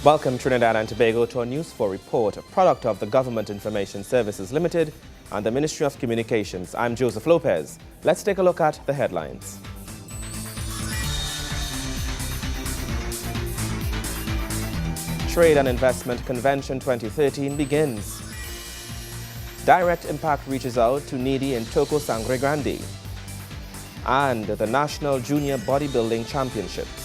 Welcome Trinidad and Tobago to a News 4 report, a product of the Government Information Services Limited and the Ministry of Communications. I'm Joseph Lopez. Let's take a look at the headlines. Trade and Investment Convention 2013 begins. Direct Impact reaches out to needy in Toco Sangre Grande. And the National Junior Bodybuilding Championships.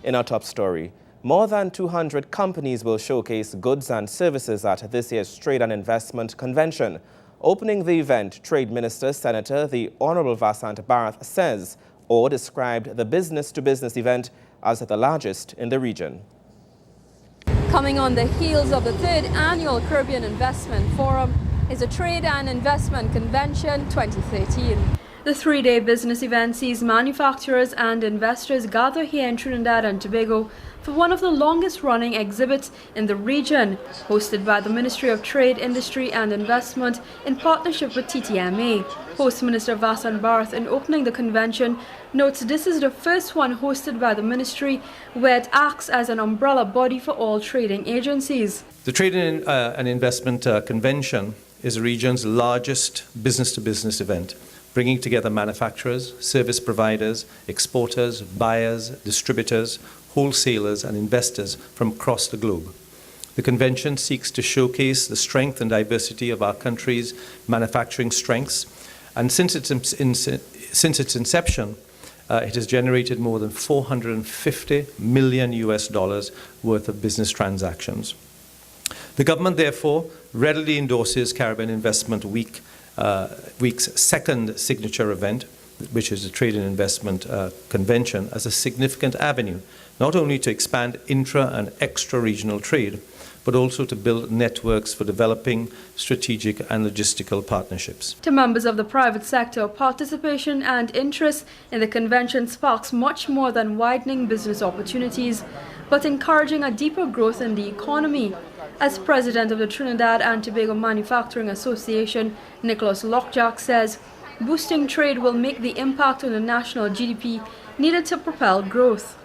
In our top story, more than 200 companies will showcase goods and services at this year's Trade and Investment Convention. Opening the event, Trade Minister Senator the Honorable Vasant Bharath says, or described the business-to-business event as the largest in the region. Coming on the heels of the 3rd Annual Caribbean Investment Forum is the Trade and Investment Convention 2013. The 3-day business event sees manufacturers and investors gather here in Trinidad and Tobago for one of the longest-running exhibits in the region, hosted by the Ministry of Trade, Industry and Investment in partnership with TTMA. Host Minister Vasant Bharath, in opening the convention, notes this is the first one hosted by the ministry where it acts as an umbrella body for all trading agencies. The Trade and Investment Convention is the region's largest business-to-business event, bringing together manufacturers, service providers, exporters, buyers, distributors, wholesalers and investors from across the globe. The convention seeks to showcase the strength and diversity of our country's manufacturing strengths, and since its inception, it has generated more than $450 million worth of business transactions. The government, therefore, readily endorses Caribbean Investment Week's second signature event, which is the Trade and Investment Convention, as a significant avenue, not only to expand intra- and extra-regional trade, but also to build networks for developing strategic and logistical partnerships. To members of the private sector, participation and interest in the convention sparks much more than widening business opportunities, but encouraging a deeper growth in the economy. As president of the Trinidad and Tobago Manufacturing Association, Nicholas Lockjack says, boosting trade will make the impact on the national GDP needed to propel growth.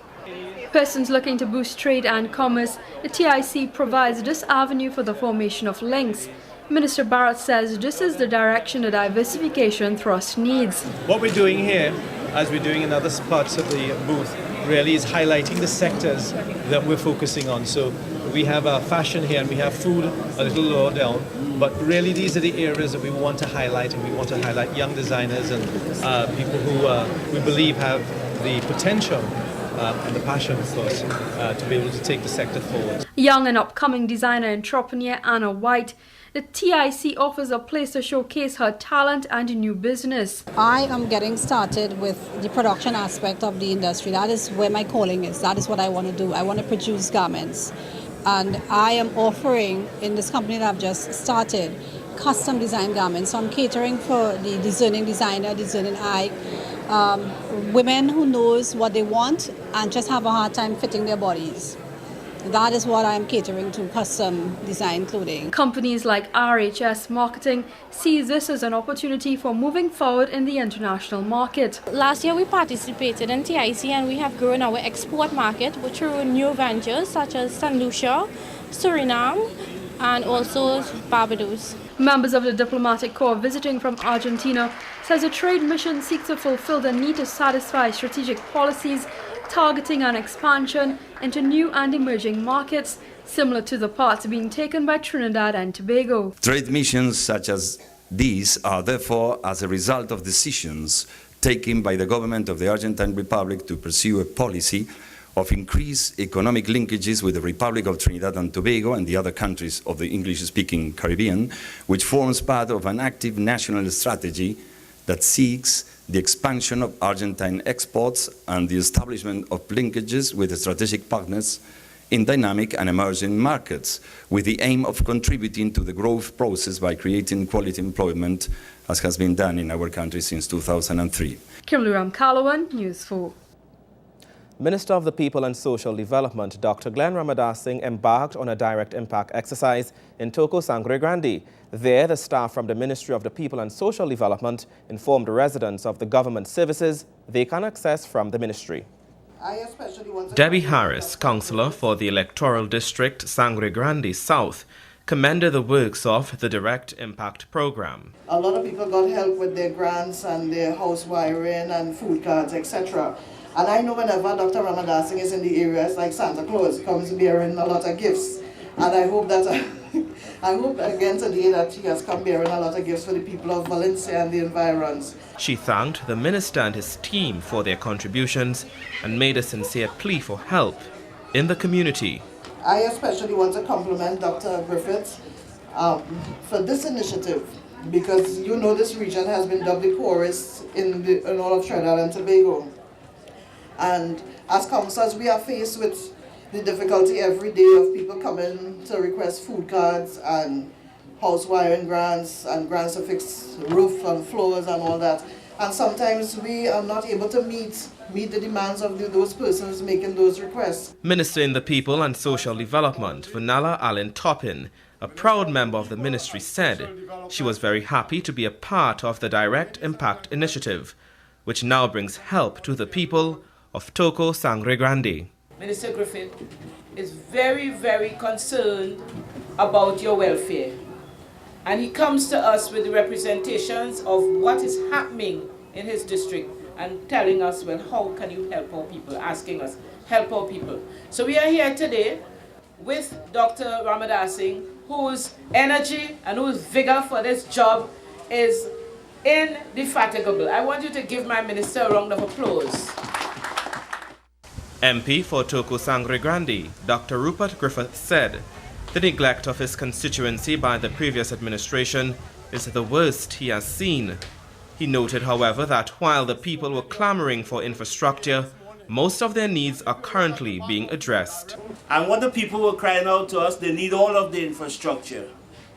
Persons looking to boost trade and commerce, the TIC provides this avenue for the formation of links. Minister Bharath says this is the direction the diversification thrust needs. What we're doing here, as we're doing in other parts of the booth, really is highlighting the sectors that we're focusing on. So we have fashion here and we have food a little lower down, but really these are the areas that we want to highlight, and we want to highlight young designers and people who we believe have the potential and the passion, of course, to be able to take the sector forward. Young and upcoming designer entrepreneur Anna White, the TIC offers a place to showcase her talent and new business. I am getting started with the production aspect of the industry. That is where my calling is. That is what I want to do. I want to produce garments. And I am offering, in this company that I've just started, custom design garments. So I'm catering for the discerning designer, discerning eye, women who knows what they want and just have a hard time fitting their bodies. That is what I'm catering to, custom design clothing. Companies like RHS Marketing see this as an opportunity for moving forward in the international market. Last year we participated in TIC and we have grown our export market through new ventures such as St. Lucia, Suriname and also Barbados. Members of the diplomatic corps visiting from Argentina says the trade mission seeks to fulfill the need to satisfy strategic policies targeting an expansion into new and emerging markets, similar to the paths being taken by Trinidad and Tobago. Trade missions such as these are therefore as a result of decisions taken by the government of the Argentine Republic to pursue a policy of increased economic linkages with the Republic of Trinidad and Tobago and the other countries of the English-speaking Caribbean, which forms part of an active national strategy that seeks the expansion of Argentine exports and the establishment of linkages with strategic partners in dynamic and emerging markets, with the aim of contributing to the growth process by creating quality employment, as has been done in our country since 2003. Kimberly Ramkalawan, News 4. Minister of the People and Social Development, Dr. Glenn Ramadar Singh, embarked on a direct impact exercise in Toco Sangre Grande. There, the staff from the Ministry of the People and Social Development informed residents of the government services they can access from the ministry. I especially want to Debbie Harris, councillor for the electoral district Sangre Grande South, commended the works of the Direct Impact Program. A lot of people got help with their grants and their house wiring and food cards, etc. And I know whenever Dr. Ramadasing is in the area, it's like Santa Claus comes bearing a lot of gifts. And I hope that, I hope again today that he has come bearing a lot of gifts for the people of Valencia and the environs. She thanked the minister and his team for their contributions and made a sincere plea for help in the community. I especially want to compliment Dr. Griffiths for this initiative, because you know this region has been doubly poorest in all of Trinidad and Tobago. And as councillors, we are faced with the difficulty every day of people coming to request food cards and house wiring grants and grants to fix roof and floors and all that. And sometimes we are not able to meet the demands of those persons making those requests. Minister in the People and Social Development, Vanilla Allen Toppin, a proud member of the ministry, said she was very happy to be a part of the Direct Impact Initiative, which now brings help to the people of Toco Sangre Grande. Minister Griffith is very, very concerned about your welfare. And he comes to us with the representations of what is happening in his district and telling us, well, how can you help our people, asking us, help our people. So we are here today with Dr. Ramadasing, whose energy and whose vigor for this job is indefatigable. I want you to give my minister a round of applause. MP for Toco Sangre Grande, Dr. Rupert Griffith, said the neglect of his constituency by the previous administration is the worst he has seen. He noted, however, that while the people were clamoring for infrastructure, most of their needs are currently being addressed. And what the people were crying out to us, they need all of the infrastructure,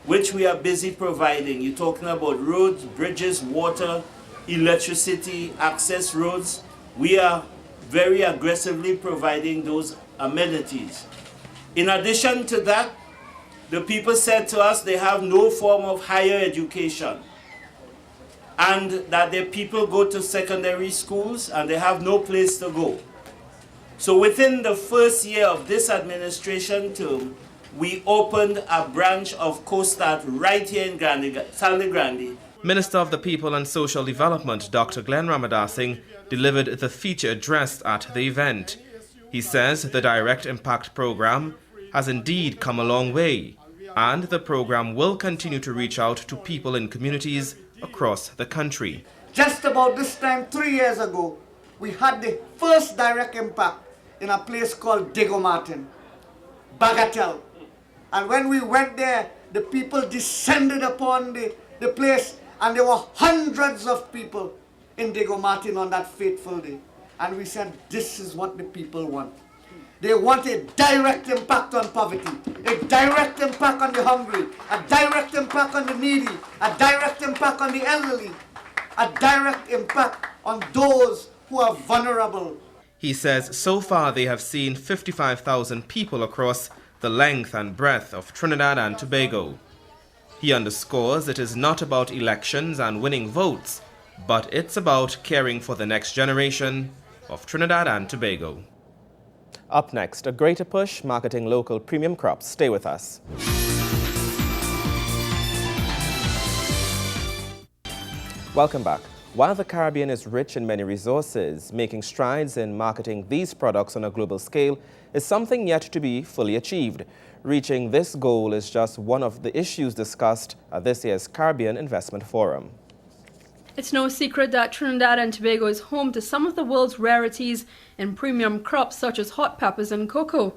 which we are busy providing. You're talking about roads, bridges, water, electricity, access roads. We are very aggressively providing those amenities. In addition to that, the people said to us they have no form of higher education, and that their people go to secondary schools and they have no place to go. So within the first year of this administration term, we opened a branch of COSTAT right here in Sangre Grande. Minister of the People and Social Development, Dr. Glenn Ramadasing, delivered the feature address at the event. He says the Direct Impact Program has indeed come a long way, and the program will continue to reach out to people in communities across the country. Just about this time, 3 years ago, we had the first Direct Impact in a place called Diego Martin, Bagatelle. And when we went there, the people descended upon the place, and there were hundreds of people in Diego Martin on that fateful day. And we said, this is what the people want. They want a direct impact on poverty, a direct impact on the hungry, a direct impact on the needy, a direct impact on the elderly, a direct impact on those who are vulnerable. He says so far they have seen 55,000 people across the length and breadth of Trinidad and Tobago. He underscores it is not about elections and winning votes, but it's about caring for the next generation of Trinidad and Tobago. Up next, a greater push marketing local premium crops. Stay with us. Welcome back. While the Caribbean is rich in many resources, making strides in marketing these products on a global scale is something yet to be fully achieved. Reaching this goal is just one of the issues discussed at this year's Caribbean Investment Forum. It's no secret that Trinidad and Tobago is home to some of the world's rarities in premium crops such as hot peppers and cocoa.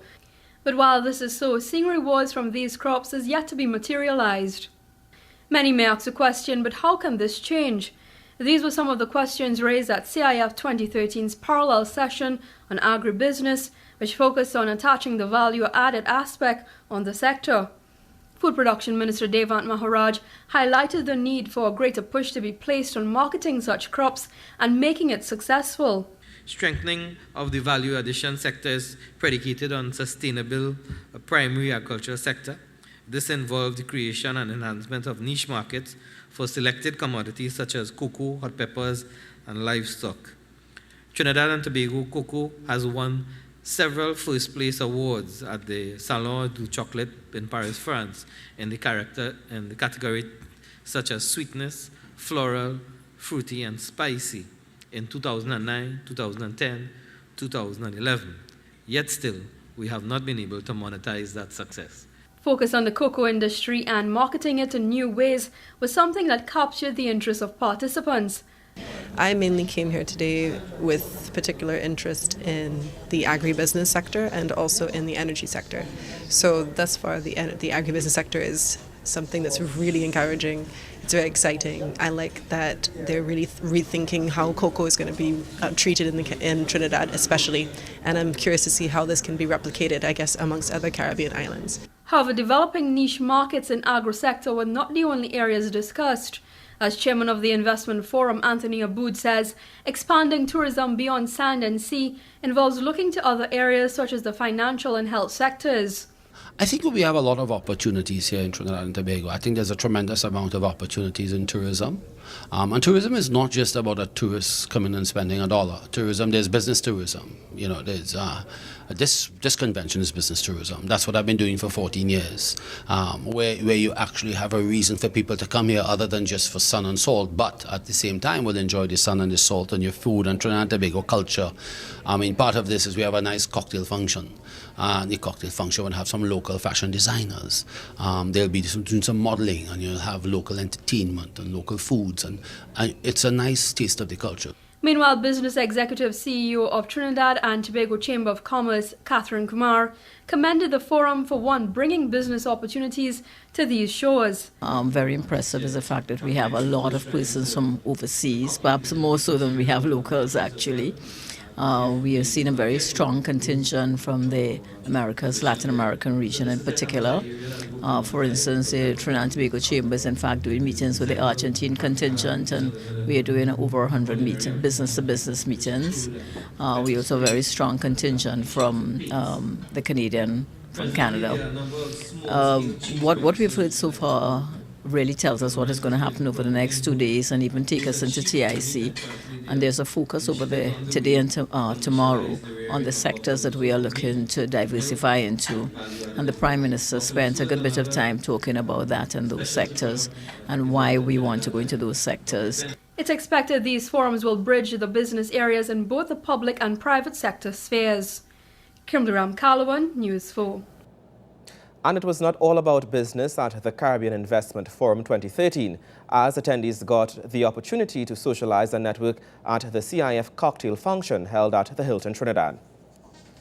But while this is so, seeing rewards from these crops is yet to be materialized. Many may ask the question, but how can this change? These were some of the questions raised at CIF 2013's parallel session on agribusiness, which focused on attaching the value-added aspect on the sector. Food Production Minister Devant Maharaj highlighted the need for a greater push to be placed on marketing such crops and making it successful. Strengthening of the value addition sector is predicated on sustainable primary agricultural sector. This involved the creation and enhancement of niche markets for selected commodities such as cocoa, hot peppers, and livestock. Trinidad and Tobago cocoa has won several first place awards at the Salon du Chocolat in Paris, France, in the category such as sweetness, floral, fruity, and spicy in 2009, 2010, 2011. Yet still, we have not been able to monetize that success. Focus on the cocoa industry and marketing it in new ways was something that captured the interest of participants. I mainly came here today with particular interest in the agribusiness sector and also in the energy sector. So thus far, the agribusiness sector is something that's really encouraging. It's very exciting. I like that they're really rethinking how cocoa is going to be treated in Trinidad especially, and I'm curious to see how this can be replicated, I guess, amongst other Caribbean islands. However, developing niche markets in agro-sector were not the only areas discussed. As chairman of the Investment Forum, Anthony Aboud says, expanding tourism beyond sand and sea involves looking to other areas such as the financial and health sectors. I think we have a lot of opportunities here in Trinidad and Tobago. I think there's a tremendous amount of opportunities in tourism. And tourism is not just about a tourist coming and spending $1. Tourism, there's business tourism. You know, there's this convention is business tourism. That's what I've been doing for 14 years, where you actually have a reason for people to come here other than just for sun and salt, but at the same time will enjoy the sun and the salt and your food and Trinidad and Tobago culture. I mean, part of this is we have a nice cocktail function. The cocktail function will have some local fashion designers. They'll be doing some modeling, and you'll have local entertainment and local foods, and it's a nice taste of the culture. Meanwhile, Business Executive CEO of Trinidad and Tobago Chamber of Commerce, Catherine Kumar, commended the forum for bringing business opportunities to these shores. Very impressive is the fact that we have a lot of persons from overseas, perhaps more so than we have locals actually. We have seen a very strong contingent from the Americas, Latin American region in particular. For instance, the Trinidad and Tobago Chamber is in fact doing meetings with the Argentine contingent, and we are doing over 100 business-to-business meetings. We also have a very strong contingent from the Canadian, from Canada. What we've heard so far really tells us what is going to happen over the next 2 days and even take us into TIC. And there's a focus over there today and tomorrow on the sectors that we are looking to diversify into. And the Prime Minister spent a good bit of time talking about that and those sectors and why we want to go into those sectors. It's expected these forums will bridge the business areas in both the public and private sector spheres. Kimberly Ram-Calawan, News 4. And it was not all about business at the Caribbean Investment Forum 2013, as attendees got the opportunity to socialize and network at the CIF cocktail function held at the Hilton Trinidad.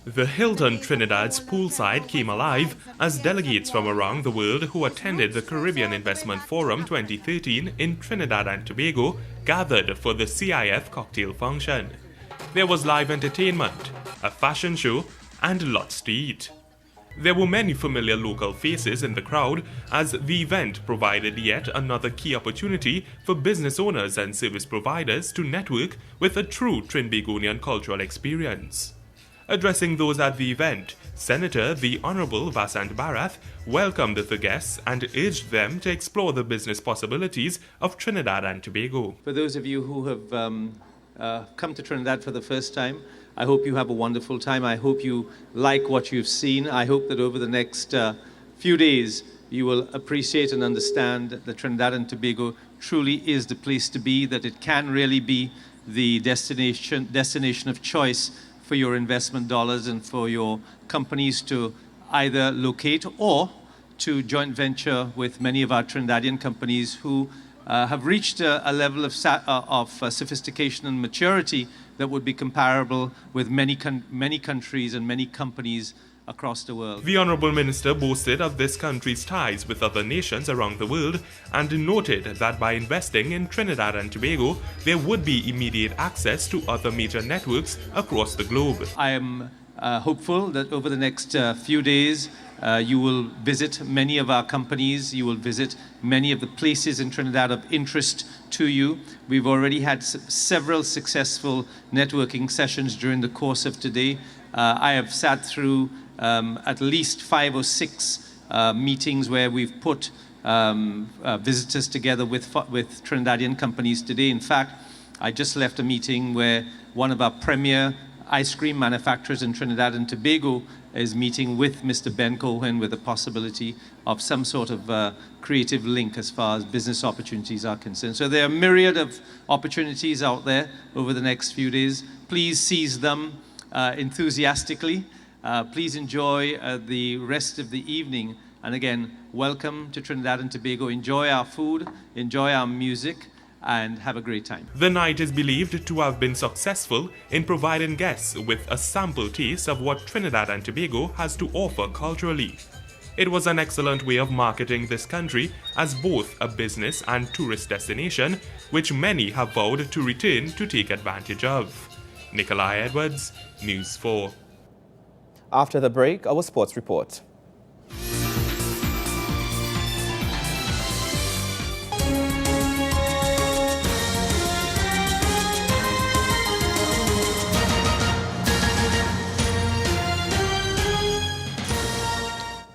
The Hilton Trinidad's poolside came alive as delegates from around the world who attended the Caribbean Investment Forum 2013 in Trinidad and Tobago gathered for the CIF cocktail function. There was live entertainment, a fashion show, and lots to eat. There were many familiar local faces in the crowd as the event provided yet another key opportunity for business owners and service providers to network with a true Trinbagonian cultural experience. Addressing those at the event, Senator the Honourable Vasant Barath welcomed the guests and urged them to explore the business possibilities of Trinidad and Tobago. For those of you who have come to Trinidad for the first time, I hope you have a wonderful time. I hope you like what you've seen. I hope that over the next few days you will appreciate and understand that Trinidad and Tobago truly is the place to be, that it can really be the destination of choice for your investment dollars and for your companies to either locate or to joint venture with many of our Trinidadian companies who have reached a level of sophistication and maturity that would be comparable with many countries and many companies across the world. The Honourable Minister boasted of this country's ties with other nations around the world and noted that by investing in Trinidad and Tobago, there would be immediate access to other major networks across the globe. I am hopeful that over the next few days, you will visit many of our companies, you will visit many of the places in Trinidad of interest to you. We've already had several successful networking sessions during the course of today. I have sat through at least 5 or 6 meetings where we've put visitors together with Trinidadian companies today. In fact, I just left a meeting where one of our premier ice cream manufacturers in Trinidad and Tobago is meeting with Mr. Ben Cohen with the possibility of some sort of creative link as far as business opportunities are concerned. So there are a myriad of opportunities out there over the next few days. Please seize them enthusiastically. Please enjoy the rest of the evening. And again, welcome to Trinidad and Tobago. Enjoy our food, enjoy our music, and have a great time. The night is believed to have been successful in providing guests with a sample taste of what Trinidad and Tobago has to offer culturally. It was an excellent way of marketing this country as both a business and tourist destination, which many have vowed to return to take advantage of. Nikolai Edwards, News 4. After the break, our sports report.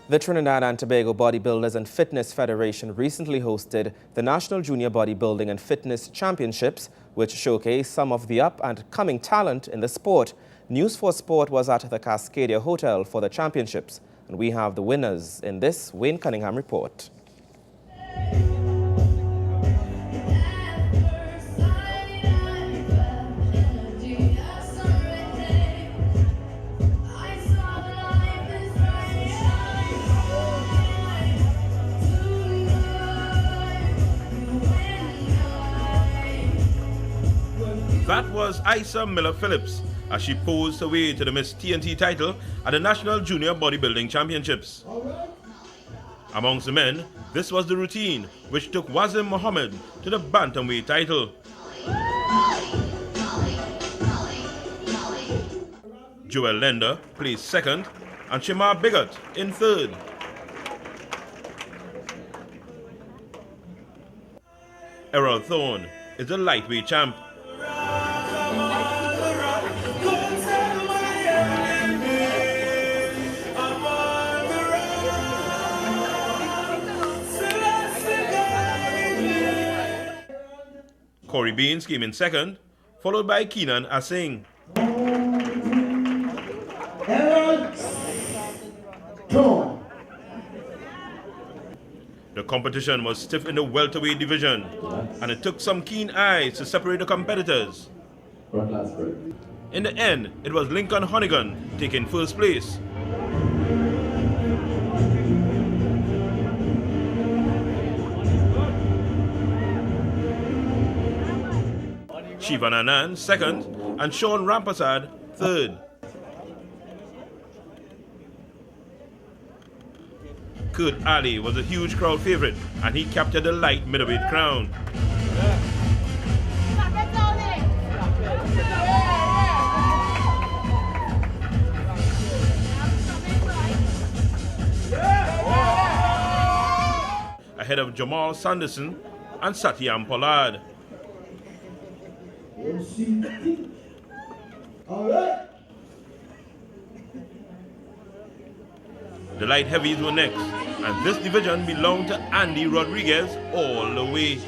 The Trinidad and Tobago Bodybuilders and Fitness Federation recently hosted the National Junior Bodybuilding and Fitness Championships, which showcased some of the up-and-coming talent in the sport. News 4 Sport was at the Cascadia Hotel for the championships, and we have the winners in this Wayne Cunningham report. That was Isa Miller-Phillips as she posed her way to the Miss TNT title at the National Junior Bodybuilding Championships. Amongst the men, this was the routine which took Wazim Mohammed to the bantamweight title. Joel Lender placed second and Shemar Bigot in third. Errol Thorne is the lightweight champ. Corey Baines came in second, followed by Keenan Asing. The competition was stiff in the welterweight division, and it took some keen eyes to separate the competitors. In the end, it was Lincoln Honnigan taking first place. Shivan Anand second, and Sean Rampasad third. Kurt Ali was a huge crowd favorite, and he captured the light middleweight crown. Ahead of Jamal Sanderson and Satyam Pollard. The light heavies were next, and this division belonged to Andy Rodriguez all the way.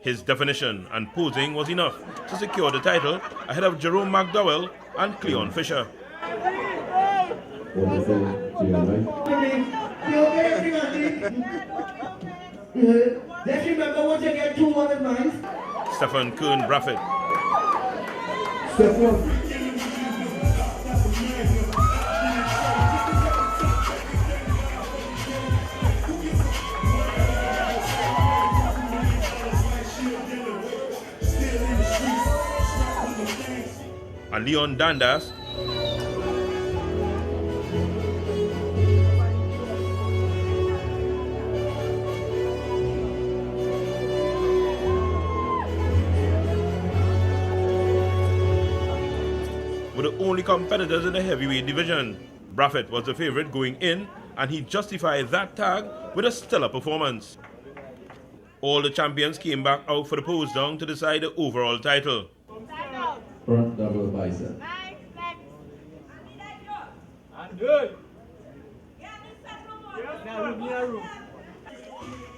His definition and posing was enough to secure the title ahead of Jerome McDowell and Cleon Fisher. Just remember once you get 200 miles. Stephen Kern Braffett. And Leon Dandas. Were the only competitors in the heavyweight division. Braffett was the favorite going in, and he justified that tag with a stellar performance. All the champions came back out for the pose down to decide the overall title. Front double bicep.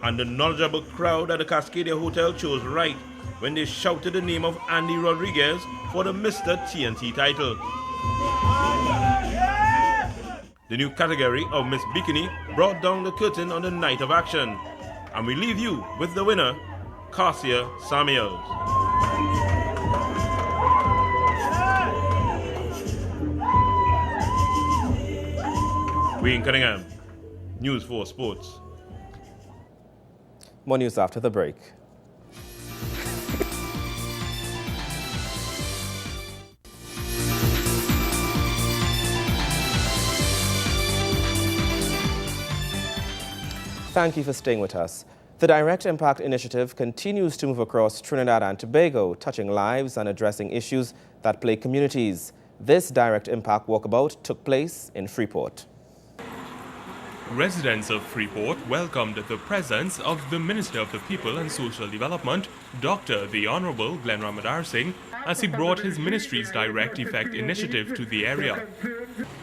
And the knowledgeable crowd at the Cascadia Hotel chose right when they shouted the name of Andy Rodriguez for the Mr. TNT title. The new category of Miss Bikini brought down the curtain on the night of action. And we leave you with the winner, Cassia Samuels. Wayne Cunningham, News 4 Sports. More news after the break. Thank you for staying with us. The Direct Impact Initiative continues to move across Trinidad and Tobago, touching lives and addressing issues that plague communities. This Direct Impact walkabout took place in Freeport. Residents of Freeport welcomed the presence of the Minister of the People and Social Development, Dr. the Honorable Glenn Ramadar Singh, as he brought his ministry's Direct Effect initiative to the area.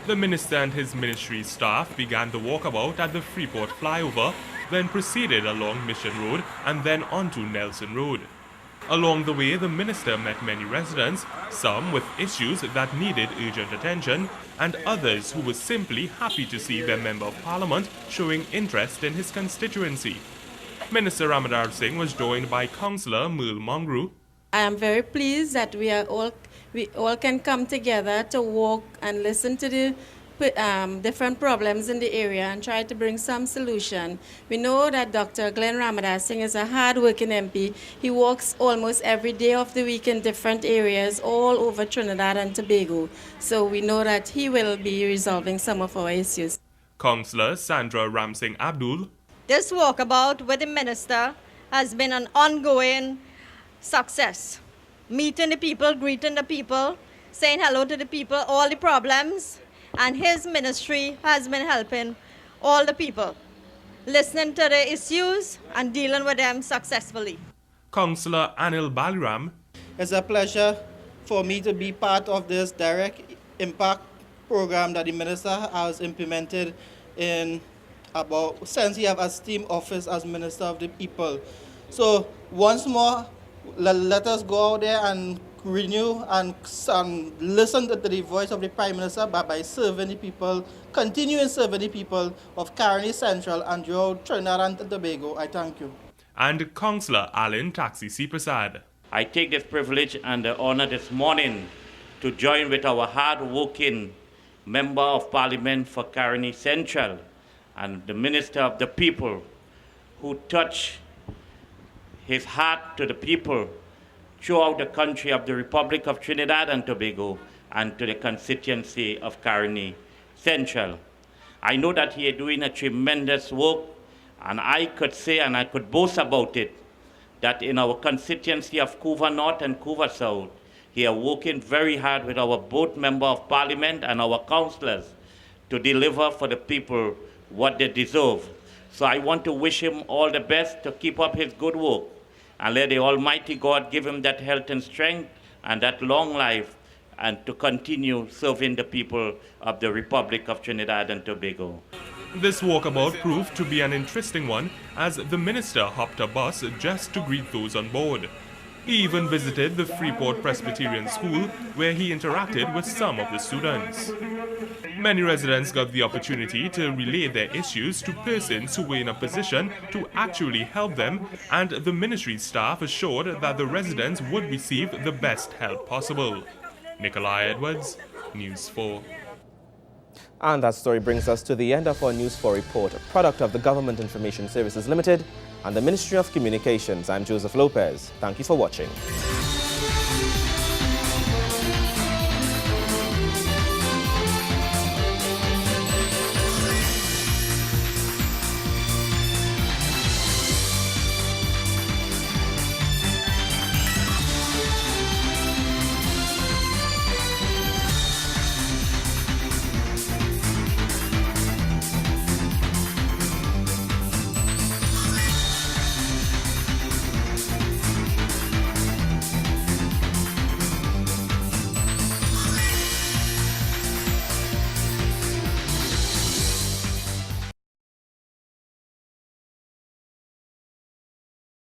The minister and his ministry's staff began the walkabout at the Freeport flyover, then proceeded along Mission Road and then onto Nelson Road. Along the way, the minister met many residents, some with issues that needed urgent attention, and others who were simply happy to see their Member of Parliament showing interest in his constituency. Minister Ramadar Singh was joined by Councillor Merle Mongru. I am very pleased that we all can come together to walk and listen to the different problems in the area and try to bring some solution. We know that Dr. Glenn Ramadar Singh is a hard-working MP. He walks almost every day of the week in different areas all over Trinidad and Tobago. So we know that he will be resolving some of our issues. Councillor Sandra Ramsing Abdul. This walkabout with the minister has been an ongoing success. Meeting the people, greeting the people, saying hello to the people, all the problems. And his ministry has been helping all the people, listening to the issues and dealing with them successfully. Councillor Anil Baliram. It's a pleasure for me to be part of this Direct Impact program that the minister has implemented since he has assumed office as Minister of the People. So once more, let us go out there and renew and listen to the voice of the Prime Minister by serving the people, continuing serving the people of Caroni Central and throughout Trinidad and Tobago. I thank you. And Councillor Alan Taxi C. Prasad. I take this privilege and the honor this morning to join with our hard-working Member of Parliament for Caroni Central and the Minister of the People, who touch his heart to the people throughout the country of the Republic of Trinidad and Tobago and to the constituency of Caroni Central. I know that he is doing a tremendous work, and I could say and I could boast about it, that in our constituency of Couva North and Couva South, he is working very hard with our both Member of Parliament and our councillors to deliver for the people what they deserve. So I want to wish him all the best to keep up his good work. And let the Almighty God give him that health and strength and that long life, and to continue serving the people of the Republic of Trinidad and Tobago. This walkabout proved to be an interesting one, as the minister hopped a bus just to greet those on board. He even visited the Freeport Presbyterian School, where he interacted with some of the students. Many residents got the opportunity to relay their issues to persons who were in a position to actually help them, and the ministry's staff assured that the residents would receive the best help possible. Nikolai Edwards, News 4. And that story brings us to the end of our News 4 report, a product of the Government Information Services Limited and the Ministry of Communications. I'm Joseph Lopez. Thank you for watching.